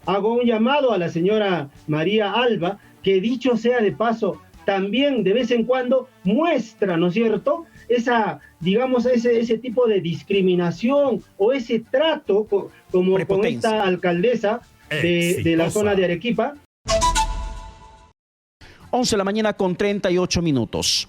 Hago un llamado a la señora María Alba, que dicho sea de paso, también de vez en cuando muestra, ¿no es cierto?, esa, digamos, ese tipo de discriminación o ese trato como con esta alcaldesa de la zona de Arequipa. 11 de la mañana con 38 minutos.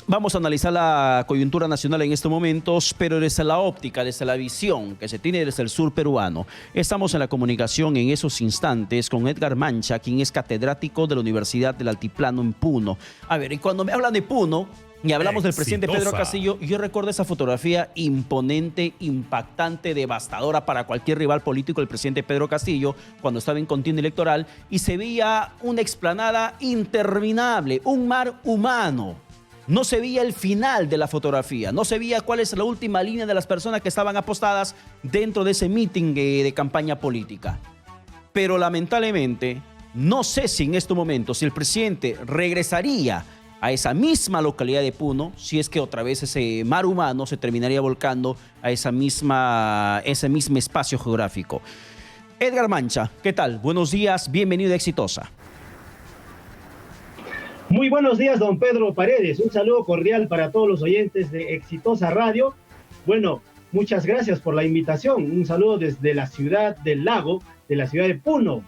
Vamos a analizar la coyuntura nacional en estos momentos, pero desde la óptica, desde la visión que se tiene desde el sur peruano. Estamos en la comunicación en esos instantes con Edgar Mancha, quien es catedrático de la Universidad del Altiplano en Puno. A ver, y cuando me hablan de Puno y hablamos del presidente Pedro Castillo, yo recuerdo esa fotografía imponente, impactante, devastadora para cualquier rival político del presidente Pedro Castillo cuando estaba en contienda electoral, y se veía una explanada interminable, un mar humano. No se veía el final de la fotografía, no se veía cuál es la última línea de las personas que estaban apostadas dentro de ese meeting de campaña política. Pero lamentablemente, no sé si en este momento, si el presidente regresaría a esa misma localidad de Puno, si es que otra vez ese mar humano se terminaría volcando a ese mismo espacio geográfico. Edgar Mancha, ¿qué tal? Buenos días, bienvenido a Exitosa. Muy buenos días, don Pedro Paredes. Un saludo cordial para todos los oyentes de Exitosa Radio. Bueno, muchas gracias por la invitación. Un saludo desde la ciudad del lago, de la ciudad de Puno.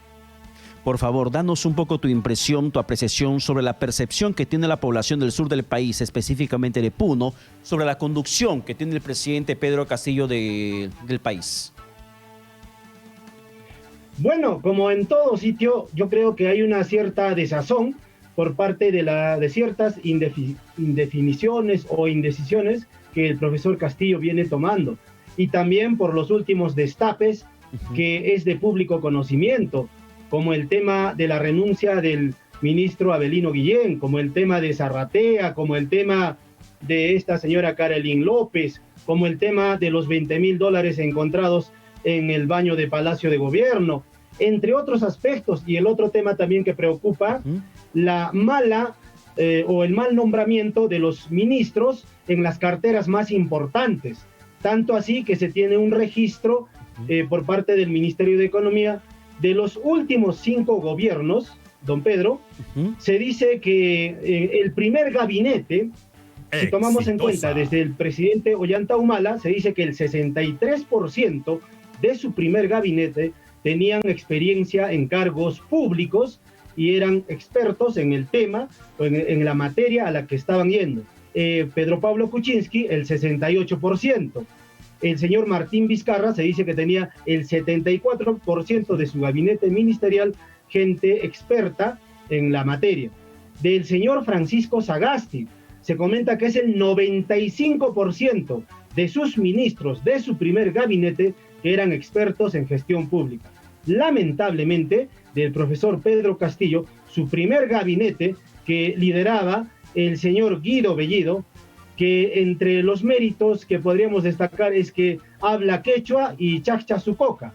Por favor, danos un poco tu impresión, tu apreciación sobre la percepción que tiene la población del sur del país, específicamente de Puno, sobre la conducción que tiene el presidente Pedro Castillo del país. Bueno, como en todo sitio, yo creo que hay una cierta desazón por parte de ciertas indefiniciones o indecisiones que el profesor Castillo viene tomando, y también por los últimos destapes que es de público conocimiento, como el tema de la renuncia del ministro Avelino Guillén, como el tema de Zarratea, como el tema de esta señora Carolyn López, como el tema de los $20,000 encontrados en el baño de Palacio de Gobierno, entre otros aspectos. Y el otro tema también que preocupa, la mala o el mal nombramiento de los ministros en las carteras más importantes. Tanto así que se tiene un registro por parte del Ministerio de Economía de los últimos 5 gobiernos, don Pedro. Se dice que el primer gabinete, si tomamos en cuenta desde el presidente Ollanta Humala, se dice que el 63% de su primer gabinete tenían experiencia en cargos públicos y eran expertos en el tema, en la materia a la que estaban yendo. Pedro Pablo Kuczynski, el 68%. El señor Martín Vizcarra se dice que tenía el 74% de su gabinete ministerial gente experta en la materia. Del señor Francisco Sagasti se comenta que es el 95% de sus ministros de su primer gabinete que eran expertos en gestión pública. Lamentablemente, del profesor Pedro Castillo, su primer gabinete que lideraba el señor Guido Bellido, que entre los méritos que podríamos destacar es que habla quechua y chaccha su coca.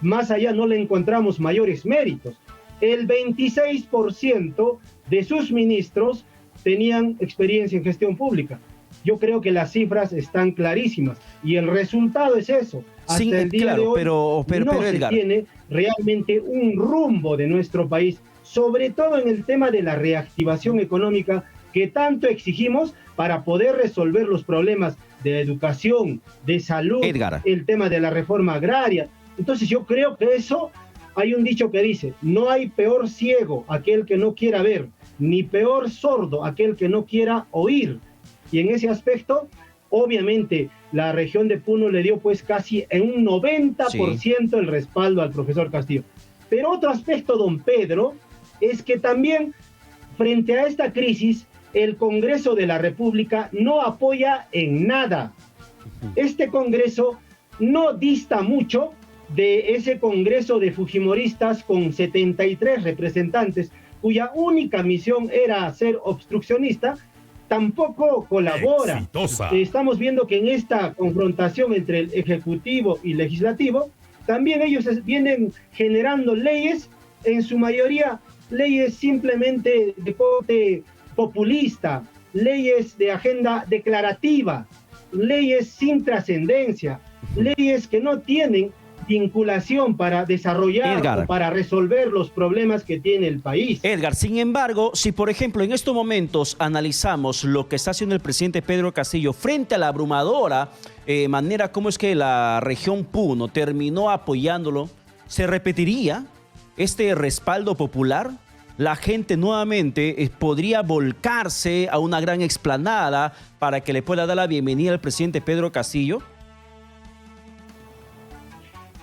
Más allá no le encontramos mayores méritos. El 26% de sus ministros tenían experiencia en gestión pública. Yo creo que las cifras están clarísimas y el resultado es eso. Hasta el día de hoy pero no se tiene realmente un rumbo de nuestro país, sobre todo en el tema de la reactivación económica que tanto exigimos para poder resolver los problemas de educación, de salud, el tema de la reforma agraria. Entonces yo creo que eso, hay un dicho que dice, no hay peor ciego aquel que no quiera ver, ni peor sordo aquel que no quiera oír. Y en ese aspecto, obviamente, la región de Puno le dio pues casi en un 90% el respaldo al profesor Castillo. Pero otro aspecto, don Pedro, es que también frente a esta crisis, el Congreso de la República no apoya en nada. Este Congreso no dista mucho de ese Congreso de Fujimoristas con 73 representantes, cuya única misión era ser obstruccionista, tampoco colabora. Exitosa. Estamos viendo que en esta confrontación entre el Ejecutivo y Legislativo, también ellos vienen generando leyes, en su mayoría leyes simplemente de corte populista, leyes de agenda declarativa, leyes sin trascendencia, leyes que no tienen vinculación para desarrollar Edgar, o para resolver los problemas que tiene el país. Edgar, sin embargo, si por ejemplo en estos momentos analizamos lo que está haciendo el presidente Pedro Castillo frente a la abrumadora manera como es que la región Puno terminó apoyándolo, ¿se repetiría este respaldo popular? La gente nuevamente podría volcarse a una gran explanada para que le pueda dar la bienvenida al presidente Pedro Castillo.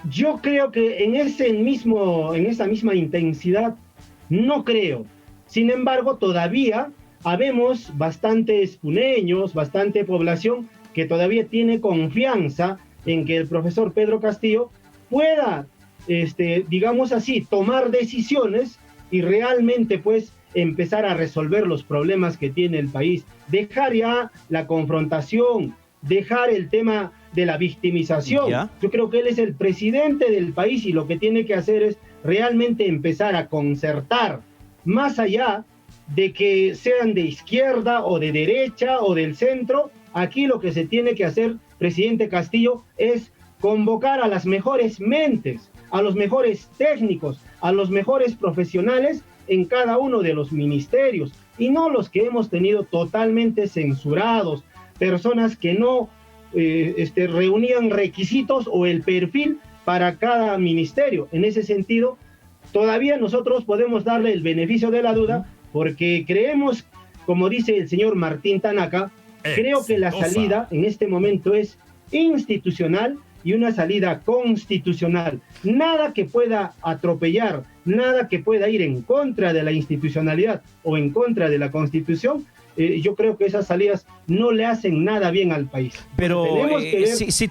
Yo creo que en esa misma intensidad, no creo. Sin embargo, todavía habemos bastantes puneños, bastante población que todavía tiene confianza en que el profesor Pedro Castillo pueda, digamos así, tomar decisiones y realmente pues empezar a resolver los problemas que tiene el país. Dejar ya la confrontación, dejar el tema de la victimización. ¿Ya? Yo creo que él es el presidente del país y lo que tiene que hacer es realmente empezar a concertar, más allá de que sean de izquierda o de derecha o del centro. Aquí lo que se tiene que hacer, presidente Castillo, es convocar a las mejores mentes, a los mejores técnicos, a los mejores profesionales en cada uno de los ministerios, y no los que hemos tenido totalmente censurados, personas que no reunían requisitos o el perfil para cada ministerio. En ese sentido, todavía nosotros podemos darle el beneficio de la duda, porque creemos, como dice el señor Martín Tanaka, creo que la salida en este momento es institucional y una salida constitucional. Nada que pueda atropellar, nada que pueda ir en contra de la institucionalidad o en contra de la Constitución. Yo creo que esas salidas no le hacen nada bien al país. Pero si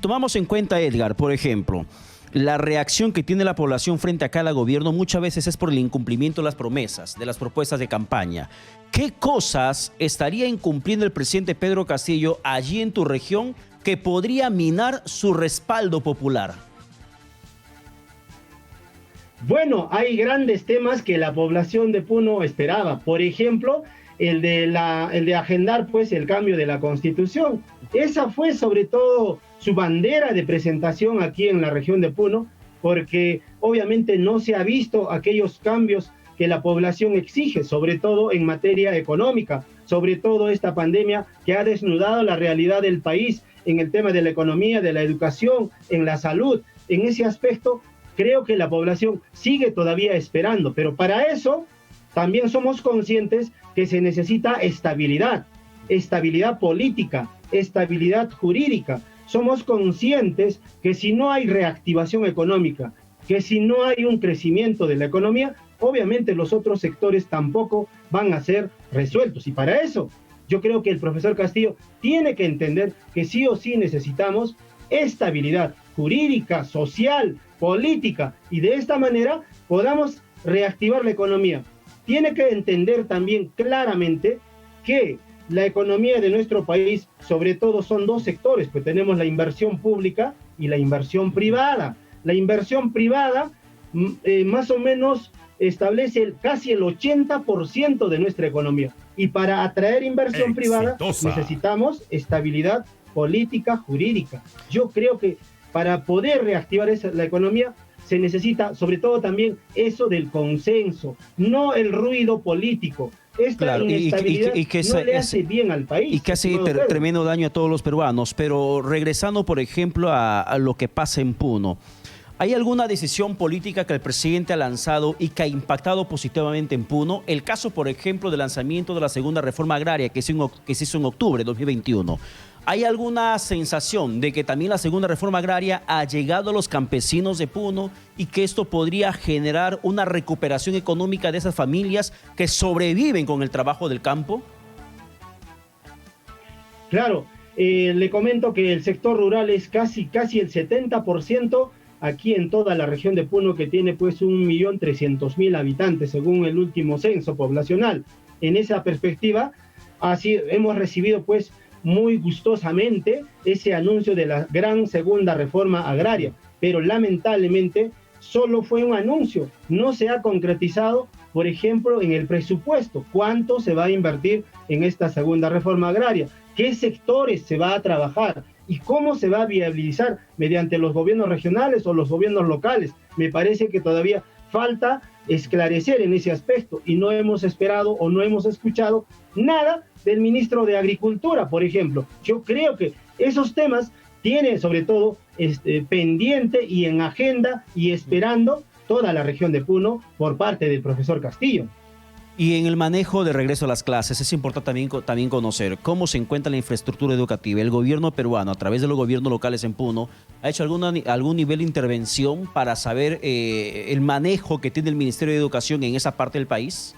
tomamos en cuenta, Edgar, por ejemplo, la reacción que tiene la población frente a cada gobierno muchas veces es por el incumplimiento de las promesas, de las propuestas de campaña. ¿Qué cosas estaría incumpliendo el presidente Pedro Castillo allí en tu región que podría minar su respaldo popular? Bueno, hay grandes temas que la población de Puno esperaba. Por ejemplo, el de agendar pues el cambio de la Constitución. Esa fue sobre todo su bandera de presentación aquí en la región de Puno, porque obviamente no se ha visto aquellos cambios que la población exige, sobre todo en materia económica, sobre todo esta pandemia que ha desnudado la realidad del país en el tema de la economía, de la educación, en la salud. En ese aspecto, creo que la población sigue todavía esperando, pero para eso también somos conscientes que se necesita estabilidad política, estabilidad jurídica. Somos conscientes que si no hay reactivación económica, que si no hay un crecimiento de la economía, obviamente los otros sectores tampoco van a ser resueltos. Y para eso, yo creo que el profesor Castillo tiene que entender que sí o sí necesitamos estabilidad jurídica, social, política, y de esta manera podamos reactivar la economía. Tiene que entender también claramente que la economía de nuestro país, sobre todo, son dos sectores, pues tenemos la inversión pública y la inversión privada. La inversión privada más o menos establece casi el 80% de nuestra economía. Y para atraer inversión privada necesitamos estabilidad política, jurídica. Yo creo que para poder reactivar la economía se necesita sobre todo también eso del consenso, no el ruido político. Esta inestabilidad no le hace bien al país. Y que hace tremendo daño a todos los peruanos. Pero regresando, por ejemplo, a lo que pasa en Puno, ¿hay alguna decisión política que el presidente ha lanzado y que ha impactado positivamente en Puno? El caso, por ejemplo, del lanzamiento de la segunda reforma agraria que se hizo en octubre de 2021. ¿Hay alguna sensación de que también la segunda reforma agraria ha llegado a los campesinos de Puno y que esto podría generar una recuperación económica de esas familias que sobreviven con el trabajo del campo? Claro, le comento que el sector rural es casi el 70% aquí en toda la región de Puno, que tiene pues 1.300.000 habitantes según el último censo poblacional. En esa perspectiva, así hemos recibido pues muy gustosamente ese anuncio de la gran segunda reforma agraria, pero lamentablemente solo fue un anuncio, no se ha concretizado, por ejemplo, en el presupuesto, cuánto se va a invertir en esta segunda reforma agraria, qué sectores se va a trabajar, y cómo se va a viabilizar mediante los gobiernos regionales o los gobiernos locales. Me parece que todavía falta esclarecer en ese aspecto y no hemos esperado o no hemos escuchado nada del ministro de Agricultura, por ejemplo. Yo creo que esos temas tiene sobre todo pendiente y en agenda y esperando toda la región de Puno por parte del profesor Castillo. Y en el manejo de regreso a las clases es importante también conocer cómo se encuentra la infraestructura educativa. El gobierno peruano, a través de los gobiernos locales en Puno, ¿ha hecho algún nivel de intervención para saber el manejo que tiene el Ministerio de Educación en esa parte del país?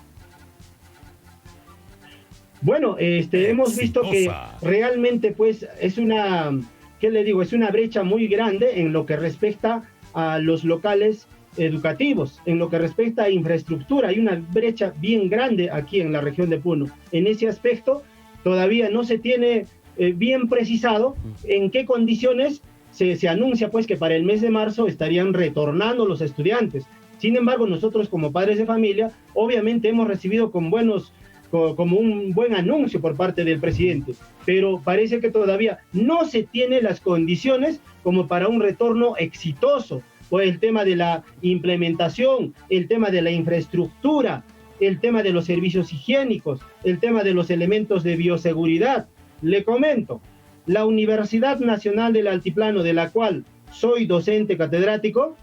Bueno, hemos visto que realmente pues es una, ¿qué le digo? Es una brecha muy grande en lo que respecta a los locales educativos, en lo que respecta a infraestructura. Hay una brecha bien grande aquí en la región de Puno. En ese aspecto todavía no se tiene bien precisado en qué condiciones se anuncia pues que para el mes de marzo estarían retornando los estudiantes. Sin embargo, nosotros como padres de familia obviamente hemos recibido como un buen anuncio por parte del presidente, pero parece que todavía no se tiene las condiciones como para un retorno exitoso. Pues el tema de la implementación, el tema de la infraestructura, el tema de los servicios higiénicos, el tema de los elementos de bioseguridad. Le comento, la Universidad Nacional del Altiplano, de la cual soy docente catedrático,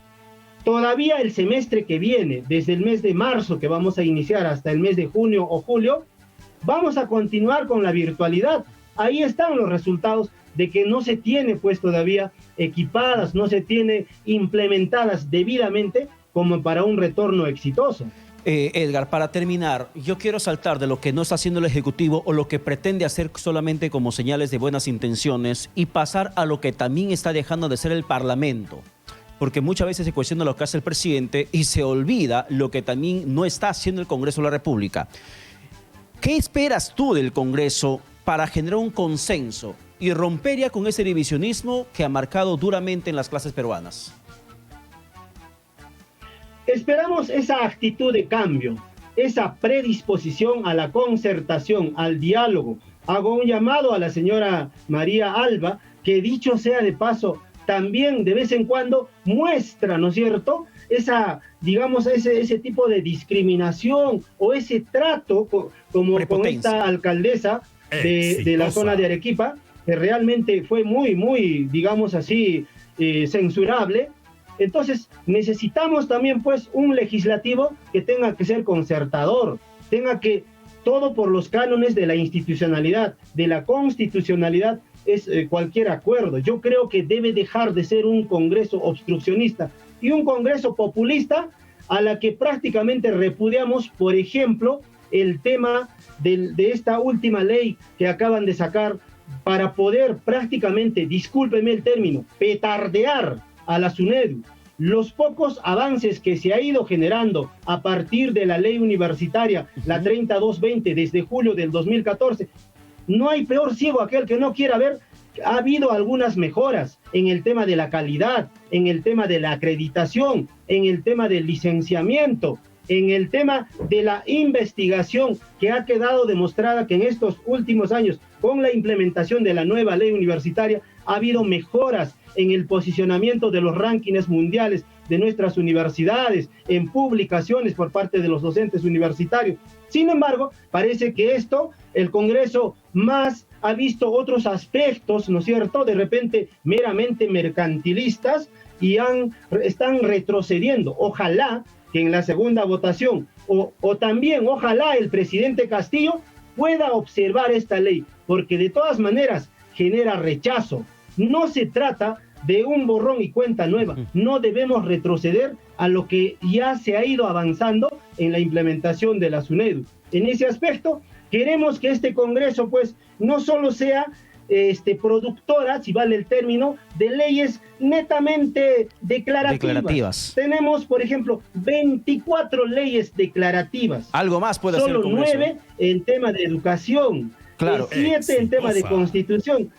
todavía el semestre que viene, desde el mes de marzo que vamos a iniciar hasta el mes de junio o julio, vamos a continuar con la virtualidad. Ahí están los resultados de que no se tiene pues todavía equipadas, no se tiene implementadas debidamente como para un retorno exitoso. Edgar, para terminar, yo quiero saltar de lo que no está haciendo el Ejecutivo o lo que pretende hacer solamente como señales de buenas intenciones y pasar a lo que también está dejando de ser el Parlamento. Porque muchas veces se cuestiona lo que hace el presidente y se olvida lo que también no está haciendo el Congreso de la República. ¿Qué esperas tú del Congreso para generar un consenso y romper ya con ese divisionismo que ha marcado duramente en las clases peruanas? Esperamos esa actitud de cambio, esa predisposición a la concertación, al diálogo. Hago un llamado a la señora María Alba, que dicho sea de paso, también de vez en cuando muestra, ¿no es cierto?, digamos, ese tipo de discriminación o ese trato como con esta alcaldesa de la zona de Arequipa, que realmente fue muy, digamos así, censurable. Entonces, necesitamos también, pues, un legislativo que tenga que ser concertador, tenga que, todo por los cánones de la institucionalidad, de la constitucionalidad, es cualquier acuerdo. Yo creo que debe dejar de ser un Congreso obstruccionista y un Congreso populista a la que prácticamente repudiamos, por ejemplo, el tema de esta última ley que acaban de sacar para poder prácticamente, discúlpeme el término, petardear a la SUNEDU. Los pocos avances que se ha ido generando a partir de la ley universitaria, la 3220, desde julio del 2014, no hay peor ciego aquel que no quiera ver. Ha habido algunas mejoras en el tema de la calidad, en el tema de la acreditación, en el tema del licenciamiento, en el tema de la investigación, que ha quedado demostrada que en estos últimos años, con la implementación de la nueva ley universitaria, ha habido mejoras en el posicionamiento de los rankings mundiales de nuestras universidades, en publicaciones por parte de los docentes universitarios. Sin embargo, parece que el Congreso más ha visto otros aspectos, ¿no es cierto?, de repente meramente mercantilistas y están retrocediendo. Ojalá que en la segunda votación o también ojalá el presidente Castillo pueda observar esta ley, porque de todas maneras genera rechazo. No se trata de un borrón y cuenta nueva. No debemos retroceder a lo que ya se ha ido avanzando en la implementación de la SUNEDU. En ese aspecto, queremos que este Congreso, pues, no solo sea productora, si vale el término, de leyes netamente declarativas. Tenemos, por ejemplo, 24 leyes declarativas. Algo más puede hacer el Congreso. Solo 9 en tema de educación, claro, 7 en tema de constitución.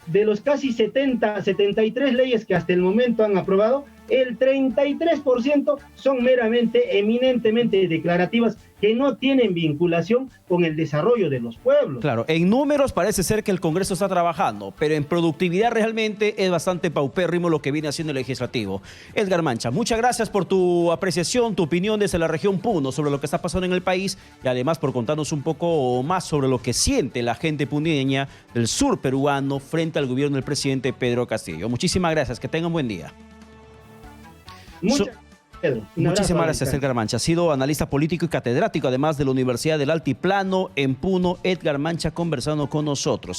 De los casi 73 leyes que hasta el momento han aprobado, el 33% son meramente, eminentemente declarativas que no tienen vinculación con el desarrollo de los pueblos. Claro, en números parece ser que el Congreso está trabajando, pero en productividad realmente es bastante paupérrimo lo que viene haciendo el legislativo. Edgar Mancha, muchas gracias por tu apreciación, tu opinión desde la región Puno sobre lo que está pasando en el país y además por contarnos un poco más sobre lo que siente la gente puneña del sur peruano frente al gobierno del presidente Pedro Castillo. Muchísimas gracias, que tengan buen día. Muchísimas gracias, Edgar Mancha. Ha sido analista político y catedrático, además de la Universidad del Altiplano en Puno. Edgar Mancha conversando con nosotros.